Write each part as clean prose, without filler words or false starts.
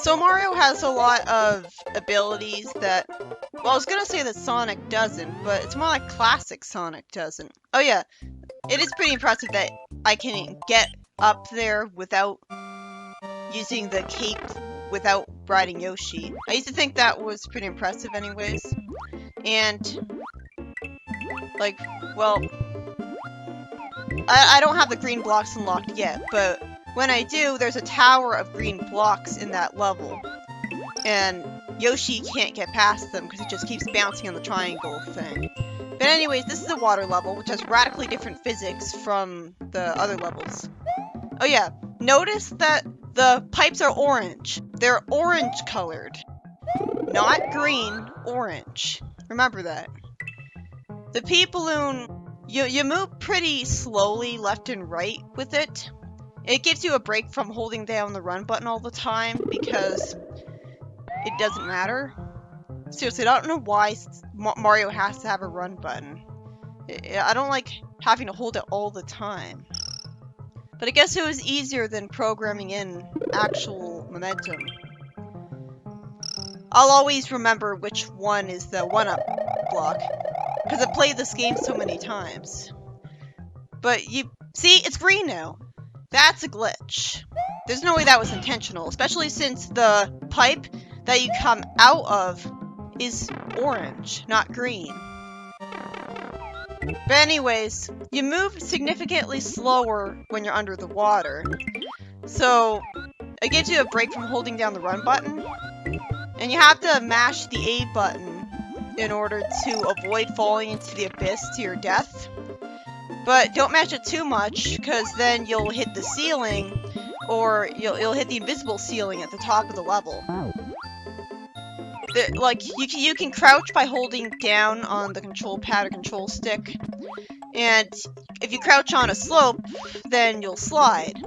So Mario has a lot of abilities that, well, I was gonna say that Sonic doesn't, but it's more like classic Sonic doesn't. Oh yeah, it is pretty impressive that I can get up there without using the cape without riding Yoshi. I used to think that was pretty impressive anyways. And, like, well, I don't have the green blocks unlocked yet, but when I do, there's a tower of green blocks in that level. And Yoshi can't get past them because he just keeps bouncing on the triangle thing. But anyways, this is a water level, which has radically different physics from the other levels. Oh yeah, notice that the pipes are orange. They're orange colored. Not green, orange. Remember that. The P-Balloon, you move pretty slowly left and right with it. It gives you a break from holding down the run button all the time because it doesn't matter. Seriously, I don't know why Mario has to have a run button. I don't like having to hold it all the time. But I guess it was easier than programming in actual momentum. I'll always remember which one is the 1-up block, because I've played this game so many times. But you see, it's green now. That's a glitch. There's no way that was intentional, especially since the pipe that you come out of is orange, not green. But anyways, you move significantly slower when you're under the water. So, it gives you a break from holding down the run button. And you have to mash the A button in order to avoid falling into the abyss to your death. But don't mash it too much, because then you'll hit the ceiling, or you'll hit the invisible ceiling at the top of the level. Like, you can crouch by holding down on the control pad or control stick, and if you crouch on a slope, then you'll slide.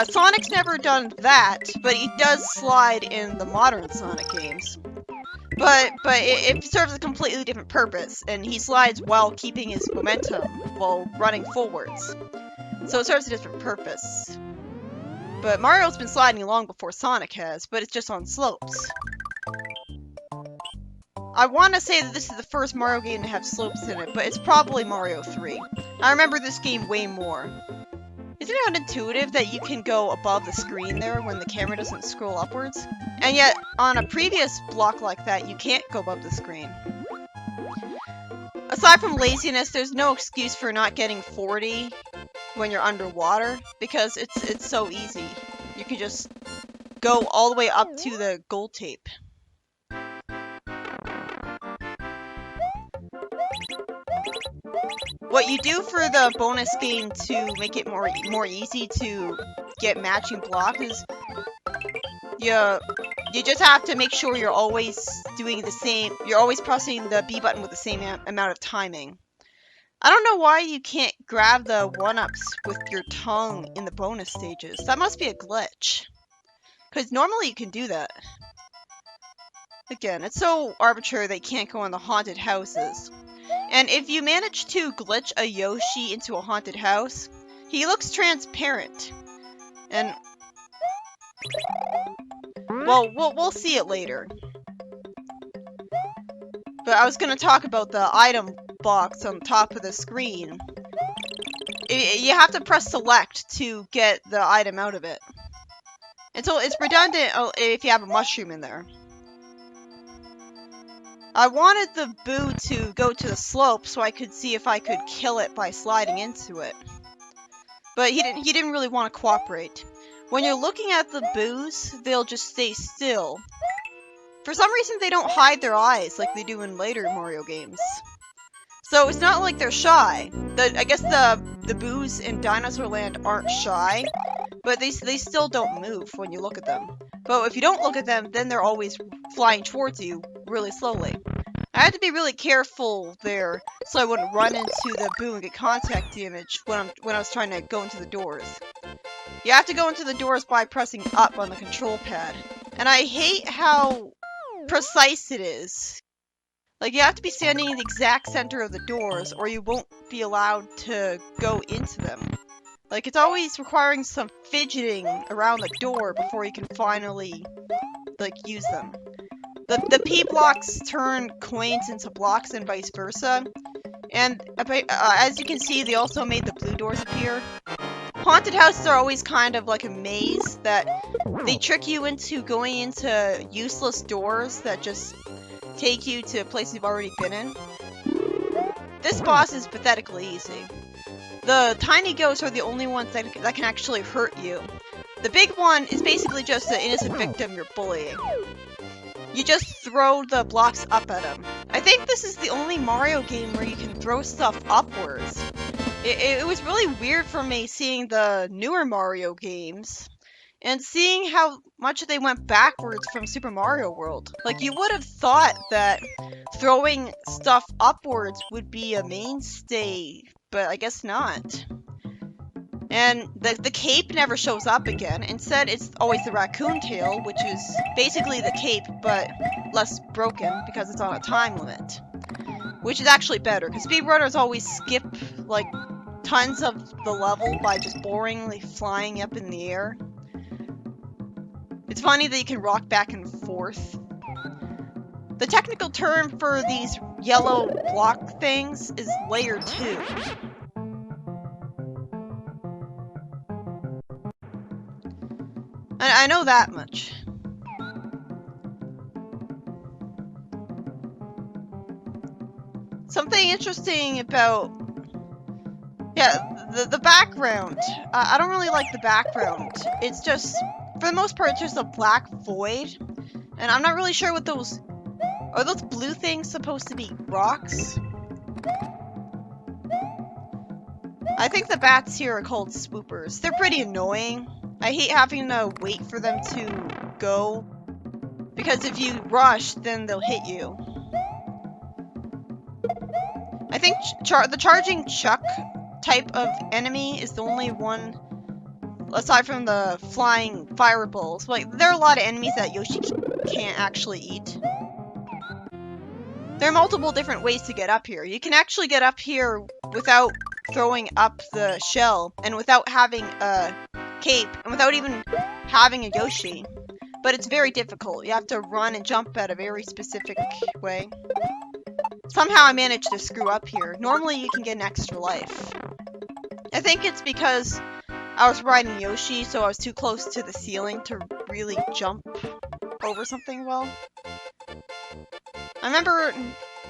Sonic's never done that, but he does slide in the modern Sonic games. But it serves a completely different purpose, and he slides while keeping his momentum while running forwards. So it serves a different purpose. But Mario's been sliding long before Sonic has, but it's just on slopes. I want to say that this is the first Mario game to have slopes in it, but it's probably Mario 3. I remember this game way more. Isn't it unintuitive that you can go above the screen there when the camera doesn't scroll upwards? And yet, on a previous block like that, you can't go above the screen. Aside from laziness, there's no excuse for not getting 40 when you're underwater, because it's so easy. You can just go all the way up to the gold tape. What you do for the bonus game to make it more easy to get matching blocks is you just have to make sure you're always doing the same. You're always pressing the B button with the same amount of timing. I don't know why you can't grab the 1-ups with your tongue in the bonus stages. That must be a glitch. Because normally you can do that. Again, it's so arbitrary that you can't go in the haunted houses. And if you manage to glitch a Yoshi into a haunted house, he looks transparent. And, well, we'll see it later. But I was going to talk about the item box on top of the screen. You have to press select to get the item out of it. And so it's redundant if you have a mushroom in there. I wanted the Boo to go to the slope so I could see if I could kill it by sliding into it. But he didn't really want to cooperate. When you're looking at the Boos, they'll just stay still. For some reason, they don't hide their eyes like they do in later Mario games. So it's not like they're shy. I guess the Boos in Dinosaur Land aren't shy, but they still don't move when you look at them. But if you don't look at them, then they're always flying towards you really slowly. I had to be really careful there so I wouldn't run into the Boo and get contact damage when I was trying to go into the doors. You have to go into the doors by pressing up on the control pad. And I hate how precise it is. Like, you have to be standing in the exact center of the doors or you won't be allowed to go into them. Like, it's always requiring some fidgeting around the door before you can finally like, use them. The P blocks turn coins into blocks and vice versa. And as you can see, they also made the blue doors appear. Haunted houses are always kind of like a maze that they trick you into going into useless doors that just take you to a place you've already been in. This boss is pathetically easy. The tiny ghosts are the only ones that can actually hurt you. The big one is basically just an innocent victim you're bullying. You just throw the blocks up at him. I think this is the only Mario game where you can throw stuff upwards. It was really weird for me seeing the newer Mario games and seeing how much they went backwards from Super Mario World. Like, you would have thought that throwing stuff upwards would be a mainstay, but I guess not. And the cape never shows up again. Instead, it's always the raccoon tail, which is basically the cape, but less broken because it's on a time limit. Which is actually better, because speedrunners always skip, like, tons of the level by just boringly flying up in the air. It's funny that you can rock back and forth. The technical term for these yellow block things is layer 2. I know that much. Something interesting about... yeah, the background. I don't really like the background. It's just, for the most part, it's just a black void. And I'm not really sure what those... are those blue things supposed to be rocks? I think the bats here are called swoopers. They're pretty annoying. I hate having to wait for them to go, because if you rush, then they'll hit you. I think the charging Chuck type of enemy is the only one, aside from the flying fireballs. Like, there are a lot of enemies that Yoshi can't actually eat. There are multiple different ways to get up here. You can actually get up here without throwing up the shell, and without having a cape, and without even having a Yoshi. But it's very difficult. You have to run and jump at a very specific way. Somehow I managed to screw up here. Normally you can get an extra life. I think it's because I was riding Yoshi, so I was too close to the ceiling to really jump over something well. I remember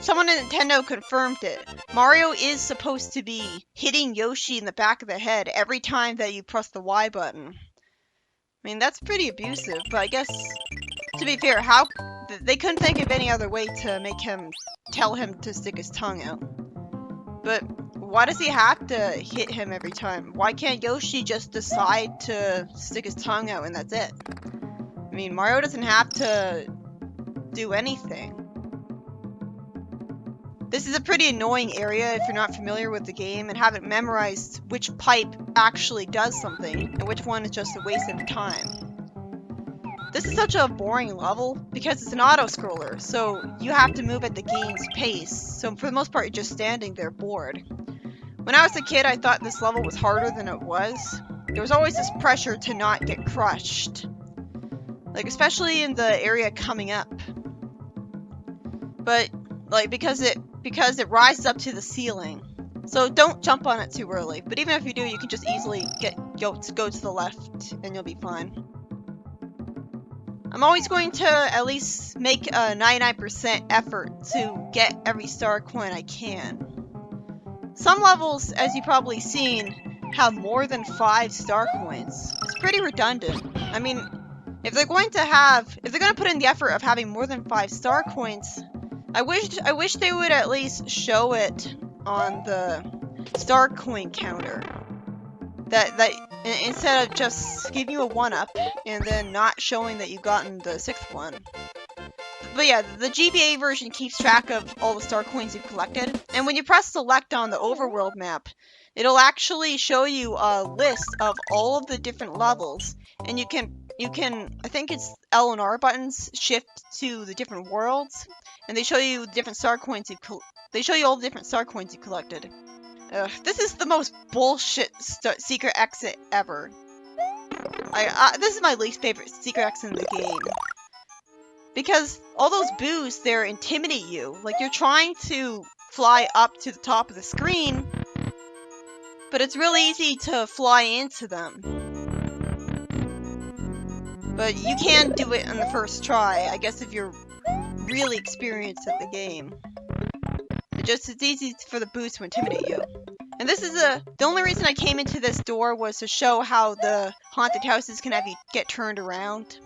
someone at Nintendo confirmed it. Mario is supposed to be hitting Yoshi in the back of the head every time that you press the Y button. I mean, that's pretty abusive, but I guess, to be fair, they couldn't think of any other way to make him tell him to stick his tongue out. But why does he have to hit him every time? Why can't Yoshi just decide to stick his tongue out and that's it? I mean, Mario doesn't have to do anything. This is a pretty annoying area if you're not familiar with the game and haven't memorized which pipe actually does something and which one is just a waste of time. This is such a boring level because it's an auto-scroller, so you have to move at the game's pace, so for the most part you're just standing there bored. When I was a kid, I thought this level was harder than it was. There was always this pressure to not get crushed. Like, especially in the area coming up. But, like, because it rises up to the ceiling. So don't jump on it too early. But even if you do, you can just easily go to the left and you'll be fine. I'm always going to at least make a 99% effort to get every star coin I can. Some levels, as you've probably seen, have more than 5 star coins. It's pretty redundant. I mean, if they're going to put in the effort of having more than 5 star coins, I wish they would at least show it on the star coin counter. That instead of just giving you a 1-up and then not showing that you've gotten the 6th one. But yeah, the GBA version keeps track of all the star coins you've collected, and when you press select on the overworld map, it'll actually show you a list of all of the different levels, and you can I think it's L and R buttons shift to the different worlds, and they show you the different star coins they show you all the different star coins you collected. This is the most bullshit secret exit ever. This is my least favorite secret exit in the game. because all those boos there intimidate you. Like, you're trying to fly up to the top of the screen, but it's really easy to fly into them. But you can do it on the first try, I guess, if you're really experienced at the game. It's easy for the boos to intimidate you. And this is the only reason I came into this door was to show how the haunted houses can have you get turned around.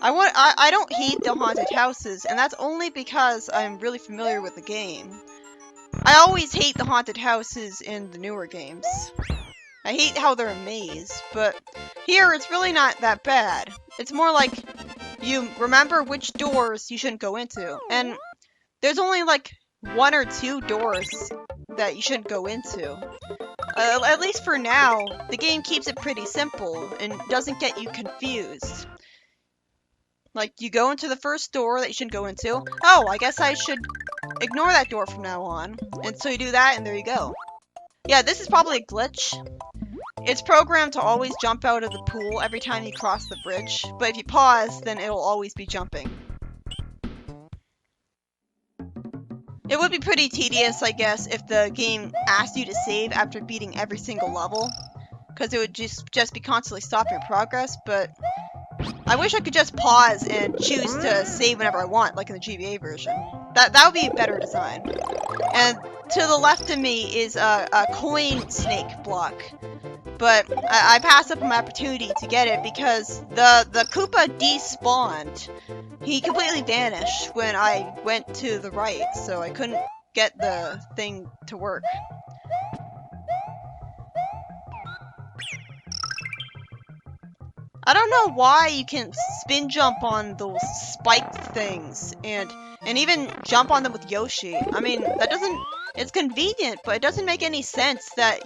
I don't hate the haunted houses, and that's only because I'm really familiar with the game. I always hate the haunted houses in the newer games. I hate how they're a maze, but here it's really not that bad. It's more like you remember which doors you shouldn't go into, and there's only like 1 or 2 doors that you shouldn't go into. At least for now, the game keeps it pretty simple and doesn't get you confused. Like, you go into the first door that you shouldn't go into. Oh, I guess I should ignore that door from now on. And so you do that, and there you go. Yeah, this is probably a glitch. It's programmed to always jump out of the pool every time you cross the bridge. But if you pause, then it'll always be jumping. It would be pretty tedious, I guess, if the game asked you to save after beating every single level. Because it would just be constantly stopping your progress, but I wish I could just pause and choose to save whenever I want, like in the GBA version. That would be a better design. And to the left of me is a coin snake block. But I passed up my opportunity to get it because the Koopa despawned. He completely vanished when I went to the right, so I couldn't get the thing to work. I don't know why you can spin jump on those spiked things and even jump on them with Yoshi. I mean, that doesn't... It's convenient, but it doesn't make any sense that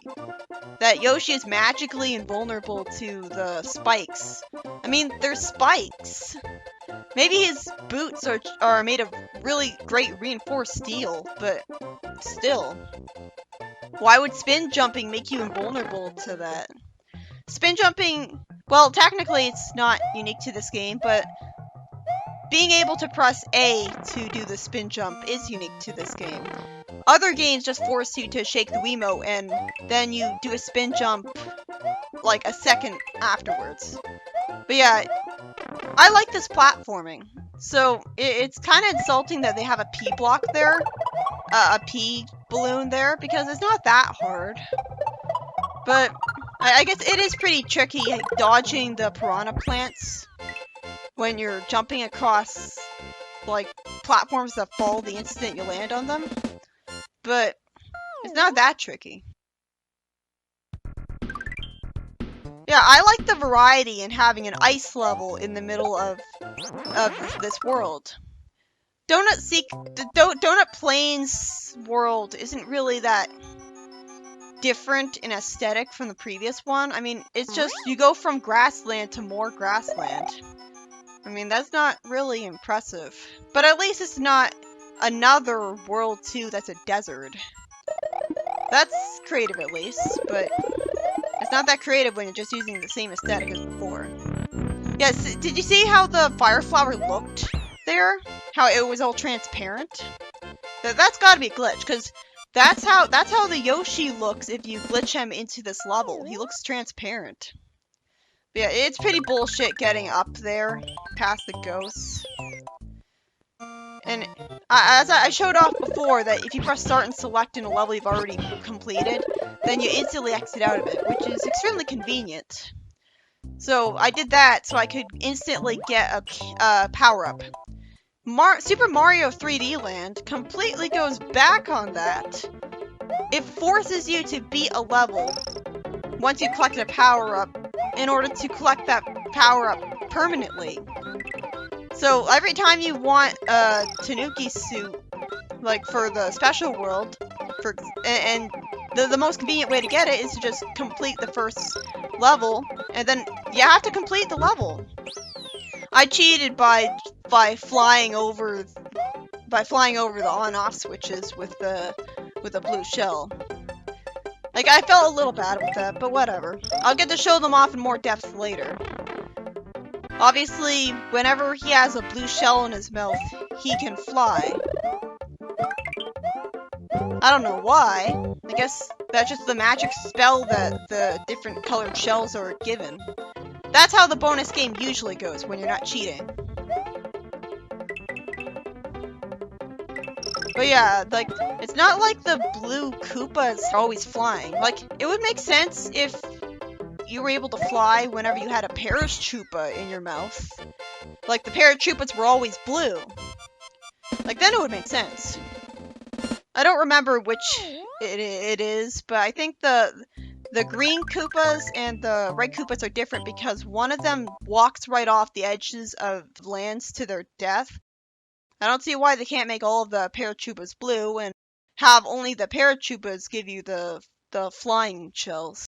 Yoshi is magically invulnerable to the spikes. I mean, they're spikes. Maybe his boots are made of really great reinforced steel, but still. Why would spin jumping make you invulnerable to that? Spin jumping... Well, technically it's not unique to this game, but being able to press A to do the spin jump is unique to this game. Other games just force you to shake the Wiimote and then you do a spin jump like a second afterwards. But yeah, I like this platforming. So it's kind of insulting that they have a P block there, a P balloon there, because it's not that hard. But I guess it is pretty tricky dodging the piranha plants when you're jumping across, like, platforms that fall the instant you land on them. But it's not that tricky. Yeah, I like the variety in having an ice level in the middle of this world. Donut Plains world isn't really that different in aesthetic from the previous one. I mean, it's just you go from grassland to more grassland. I mean, that's not really impressive. But at least it's not another World 2 that's a desert. That's creative at least, but it's not that creative when you're just using the same aesthetic as before. Yes, did you see how the fire flower looked there? How it was all transparent? That's gotta be a glitch, because that's how the Yoshi looks if you glitch him into this level. He looks transparent. But yeah, it's pretty bullshit getting up there past the ghosts. And as I showed off before, that if you press start and select in a level you've already completed, then you instantly exit out of it, which is extremely convenient. So I did that so I could instantly get a power-up. Super Mario 3D Land completely goes back on that. It forces you to beat a level once you've collected a power-up in order to collect that power-up permanently. So every time you want a Tanuki suit, like for the special world, and the most convenient way to get it is to just complete the first level, and then you have to complete the level. I cheated by flying over the on-off switches with the blue shell. Like, I felt a little bad with that, but whatever. I'll get to show them off in more depth later. Obviously, whenever he has a blue shell in his mouth, he can fly. I don't know why. I guess that's just the magic spell that the different colored shells are given. That's how the bonus game usually goes when you're not cheating. But yeah, like, it's not like the blue Koopas are always flying. Like, it would make sense if you were able to fly whenever you had a Parachupa in your mouth. Like, the Parachupas were always blue. Like, then it would make sense. I don't remember which it is, but I think the green Koopas and the red Koopas are different because one of them walks right off the edges of lands to their death. I don't see why they can't make all of the Parachupas blue and have only the Parachupas give you the flying shells.